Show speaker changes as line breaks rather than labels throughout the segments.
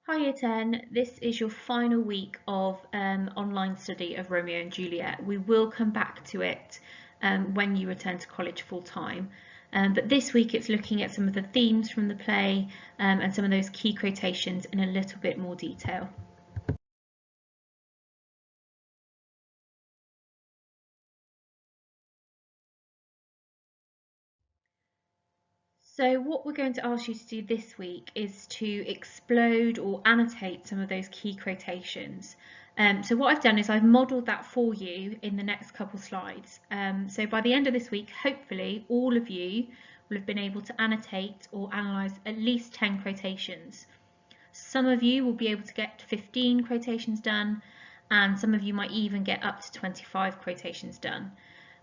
Hi Year 10, this is your final week of online study of Romeo and Juliet. We will come back to it when you return to college full time. But this week it's looking at some of the themes from the play and some of those key quotations in a little bit more detail. So what we're going to ask you to do this week is to explode or annotate some of those key quotations. So what I've done is I've modelled that for you in the next couple slides. So by the end of this week, hopefully all of you will have been able to annotate or analyse at least 10 quotations. Some of you will be able to get 15 quotations done, and some of you might even get up to 25 quotations done.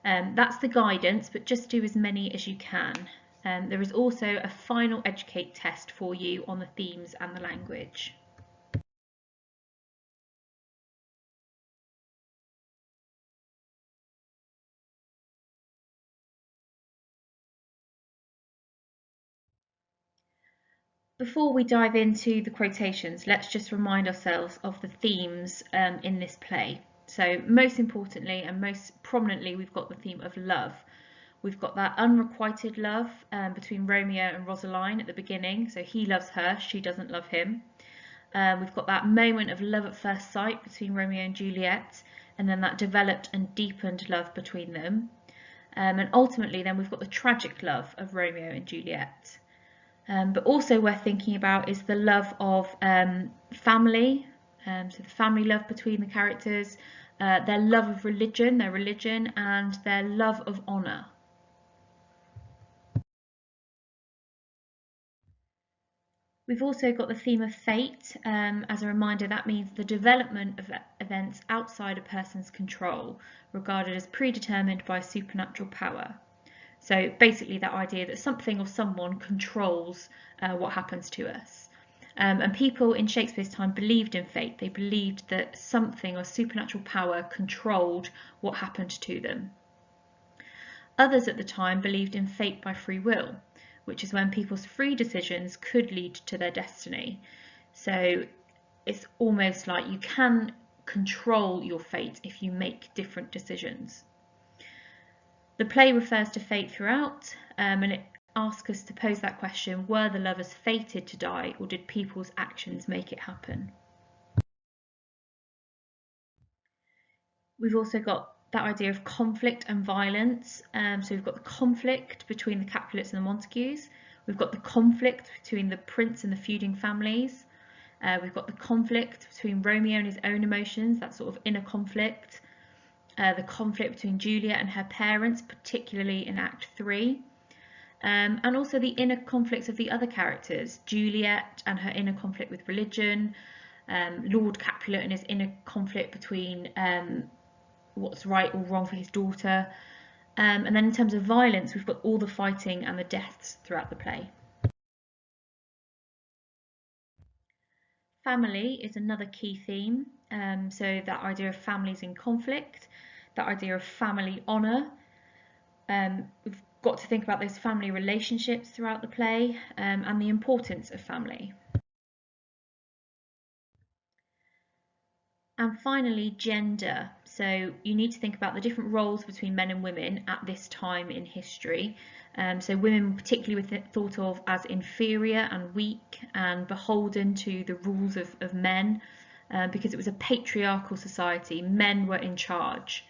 That's the guidance, but just do as many as you can. There is also a final Educate test for you on the themes and the language. Before we dive into the quotations, let's just remind ourselves of the themes in this play. So most importantly and most prominently, we've got the theme of love. We've got that unrequited love between Romeo and Rosaline at the beginning. So he loves her, she doesn't love him. We've got that moment of love at first sight between Romeo and Juliet, and then that developed and deepened love between them. And ultimately then we've got the tragic love of Romeo and Juliet. But also worth thinking about is the love of family, so the family love between the characters, their love of religion, their religion, and their love of honour. We've also got the theme of fate. As a reminder, that means the development of events outside a person's control, regarded as predetermined by supernatural power. So basically that idea that something or someone controls what happens to us. And people in Shakespeare's time believed in fate. They believed that something or supernatural power controlled what happened to them. Others at the time believed in fate by free will, which is when people's free decisions could lead to their destiny. So it's almost like you can control your fate if you make different decisions. The play refers to fate throughout, and it asks us to pose that question: were the lovers fated to die, or did people's actions make it happen? We've also got that idea of conflict and violence. So we've got the conflict between the Capulets and the Montagues. We've got the conflict between the prince and the feuding families. We've got the conflict between Romeo and his own emotions, that sort of inner conflict. The conflict between Juliet and her parents, particularly in Act 3. And also the inner conflicts of the other characters, Juliet and her inner conflict with religion, Lord Capulet and his inner conflict between what's right or wrong for his daughter. And then in terms of violence, we've got all the fighting and the deaths throughout the play. Family is another key theme. So that idea of families in conflict, that idea of family honour. We've got to think about those family relationships throughout the play and the importance of family. And finally, gender. So you need to think about the different roles between men and women at this time in history. So women particularly were thought of as inferior and weak and beholden to the rules of men because it was a patriarchal society. Men were in charge.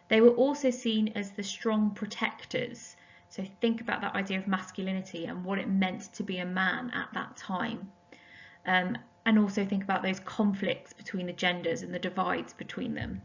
They were also seen as the strong protectors. So think about that idea of masculinity and what it meant to be a man at that time. And also think about those conflicts between the genders and the divides between them.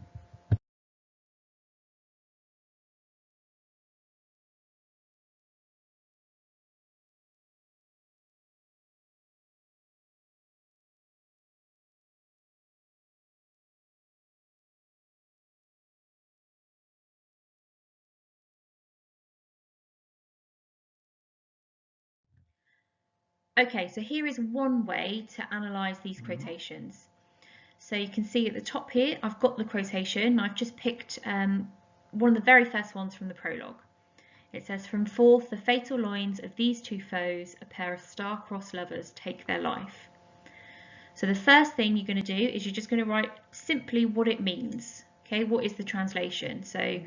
Okay, so here is one way to analyse these quotations. So you can see at the top here, I've got the quotation. I've just picked one of the very first ones from the prologue. It says, "From forth the fatal loins of these two foes, a pair of star-crossed lovers take their life." So the first thing you're going to do is you're just going to write simply what it means. Okay, what is the translation? So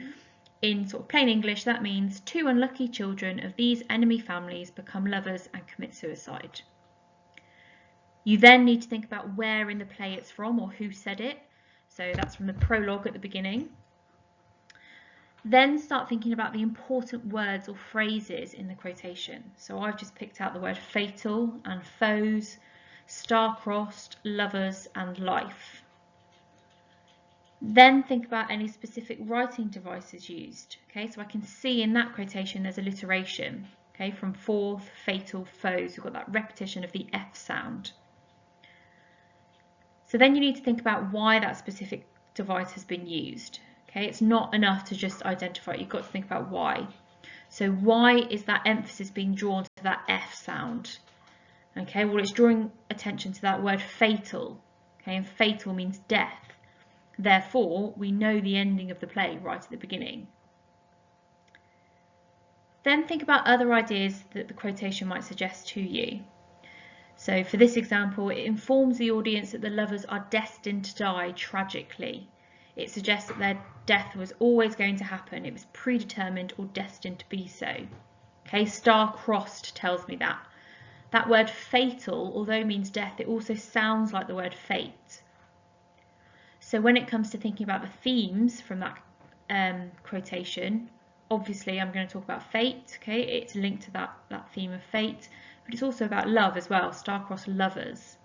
in sort of plain English, that means 2 unlucky children of these enemy families become lovers and commit suicide. You then need to think about where in the play it's from or who said it. So that's from the prologue at the beginning. Then start thinking about the important words or phrases in the quotation. So I've just picked out the word fatal and foes, star-crossed, lovers and life. Then think about any specific writing devices used. Okay, so I can see in that quotation there's alliteration. Okay, from fourth, fatal, foes, we've got that repetition of the F sound. So then you need to think about why that specific device has been used. Okay, it's not enough to just identify it, you've got to think about why. So why is that emphasis being drawn to that F sound? Okay, well, it's drawing attention to that word fatal. Okay, and fatal means death. Therefore, we know the ending of the play right at the beginning. Then think about other ideas that the quotation might suggest to you. So for this example, it informs the audience that the lovers are destined to die tragically. It suggests that their death was always going to happen. It was predetermined or destined to be so. Okay, star-crossed tells me that. That word fatal, although it means death, it also sounds like the word fate. So when it comes to thinking about the themes from that quotation, obviously I'm going to talk about fate. Okay, it's linked to that theme of fate, but it's also about love as well, star-crossed lovers.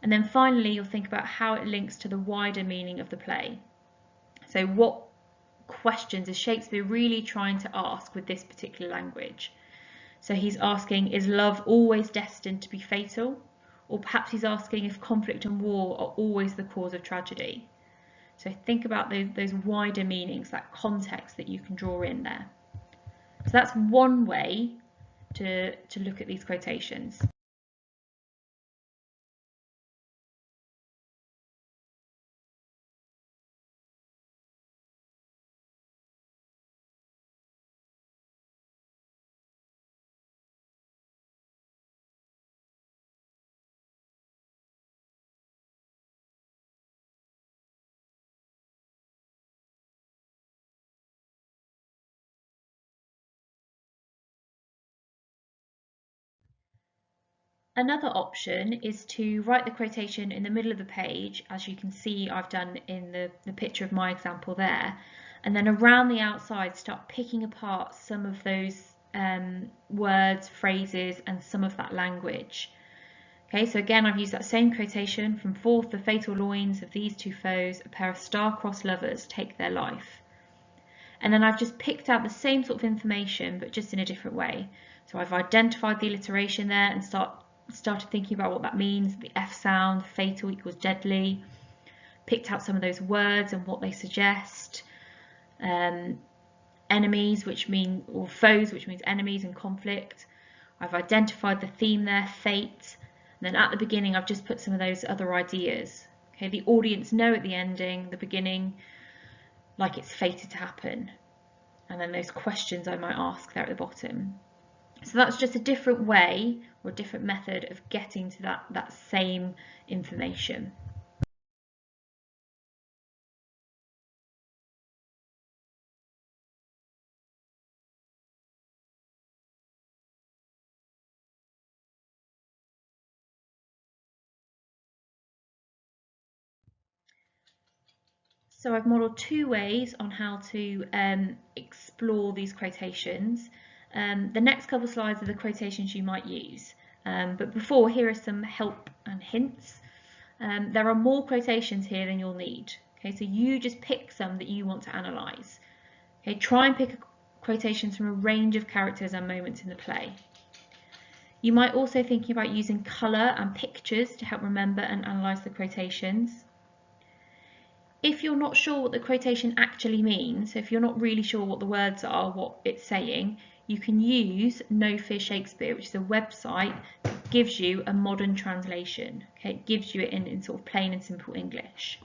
And then finally, you'll think about how it links to the wider meaning of the play. So what questions is Shakespeare really trying to ask with this particular language? So he's asking, is love always destined to be fatal? Or perhaps he's asking if conflict and war are always the cause of tragedy. So think about those wider meanings, that context that you can draw in there. So that's one way to look at these quotations. Another option is to write the quotation in the middle of the page, as you can see I've done in the picture of my example there, and then around the outside start picking apart some of those words, phrases and some of that language. Okay, so again I've used that same quotation, from forth the fatal loins of these 2 foes, a pair of star-crossed lovers take their life. And then I've just picked out the same sort of information but just in a different way. So I've identified the alliteration there and started thinking about what that means, the F sound, fatal equals deadly, picked out some of those words and what they suggest, enemies, which mean, or foes, which means enemies and conflict. I've identified the theme there, fate, and then at the beginning I've just put some of those other ideas. Okay, the audience know at the ending, the beginning, like it's fated to happen, and then those questions I might ask there at the bottom. So that's just a different way or a different method of getting to that same information. So I've modelled 2 ways on how to explore these quotations. The next couple of slides are the quotations you might use. But before, here are some help and hints. There are more quotations here than you'll need. Okay, so you just pick some that you want to analyse. Okay, try and pick quotations from a range of characters and moments in the play. You might also think about using colour and pictures to help remember and analyse the quotations. If you're not sure what the quotation actually means, so if you're not really sure what the words are, what it's saying, you can use No Fear Shakespeare, which is a website that gives you a modern translation. Okay, it gives you it in sort of plain and simple English.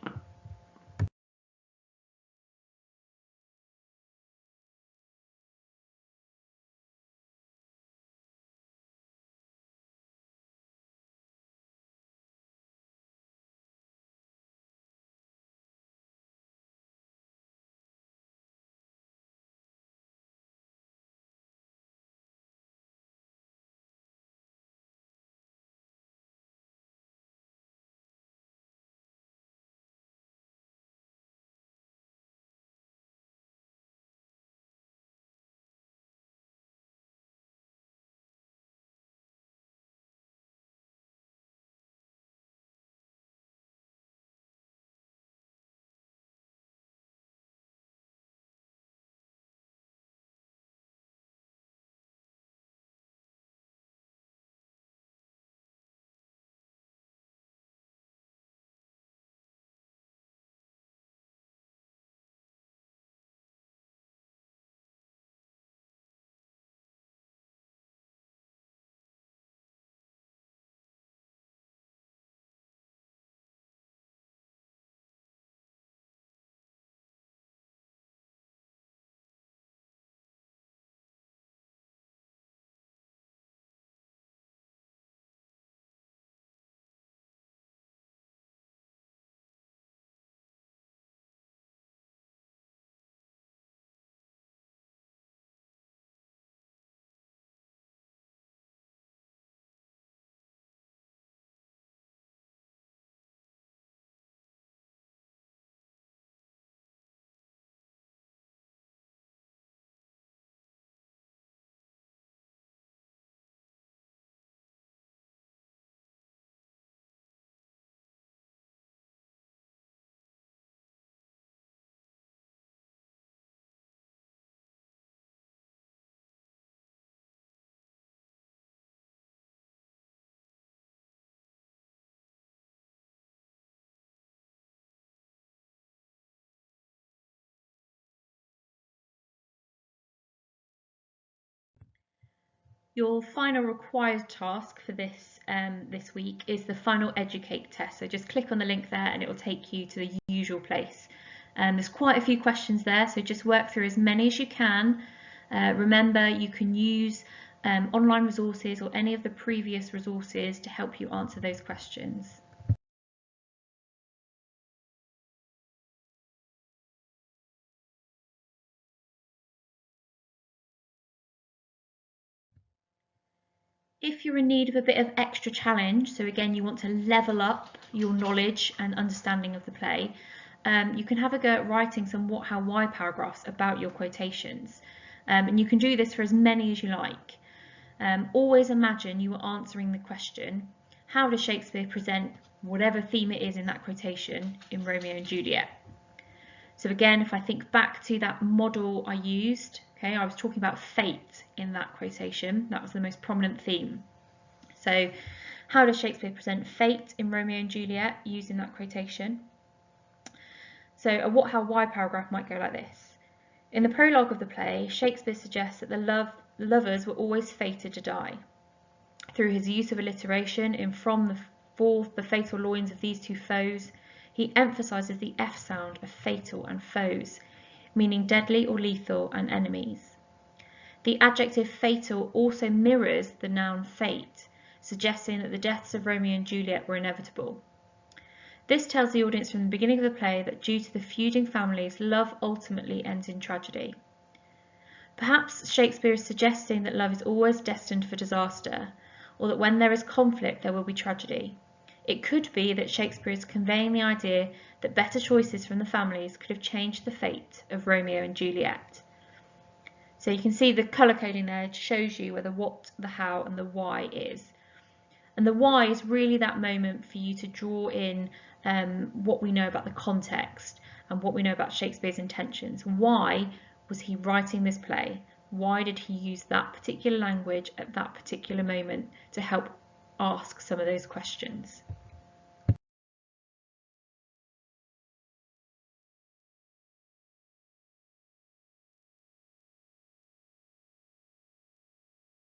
Your final required task for this this week is the final Educate test. So just click on the link there and it will take you to the usual place. There's quite a few questions there, so just work through as many as you can. Remember, you can use online resources or any of the previous resources to help you answer those questions. If you're in need of a bit of extra challenge, so again you want to level up your knowledge and understanding of the play, you can have a go at writing some what, how, why paragraphs about your quotations. And you can do this for as many as you like. Always imagine you are answering the question, how does Shakespeare present whatever theme it is in that quotation in Romeo and Juliet? So again, if I think back to that model I used, okay, I was talking about fate in that quotation. That was the most prominent theme. So how does Shakespeare present fate in Romeo and Juliet using that quotation? So a what, how, why paragraph might go like this. In the prologue of the play, Shakespeare suggests that the lovers were always fated to die. Through his use of alliteration in from the forth the fatal loins of these two foes, he emphasises the F sound of fatal and foes, meaning deadly or lethal and enemies. The adjective fatal also mirrors the noun fate, suggesting that the deaths of Romeo and Juliet were inevitable. This tells the audience from the beginning of the play that due to the feuding families, love ultimately ends in tragedy. Perhaps Shakespeare is suggesting that love is always destined for disaster, or that when there is conflict there will be tragedy. It could be that Shakespeare is conveying the idea that better choices from the families could have changed the fate of Romeo and Juliet. So you can see the colour coding there shows you where the what, the how and the why is. And the why is really that moment for you to draw in what we know about the context and what we know about Shakespeare's intentions. Why was he writing this play? Why did he use that particular language at that particular moment to help ask some of those questions?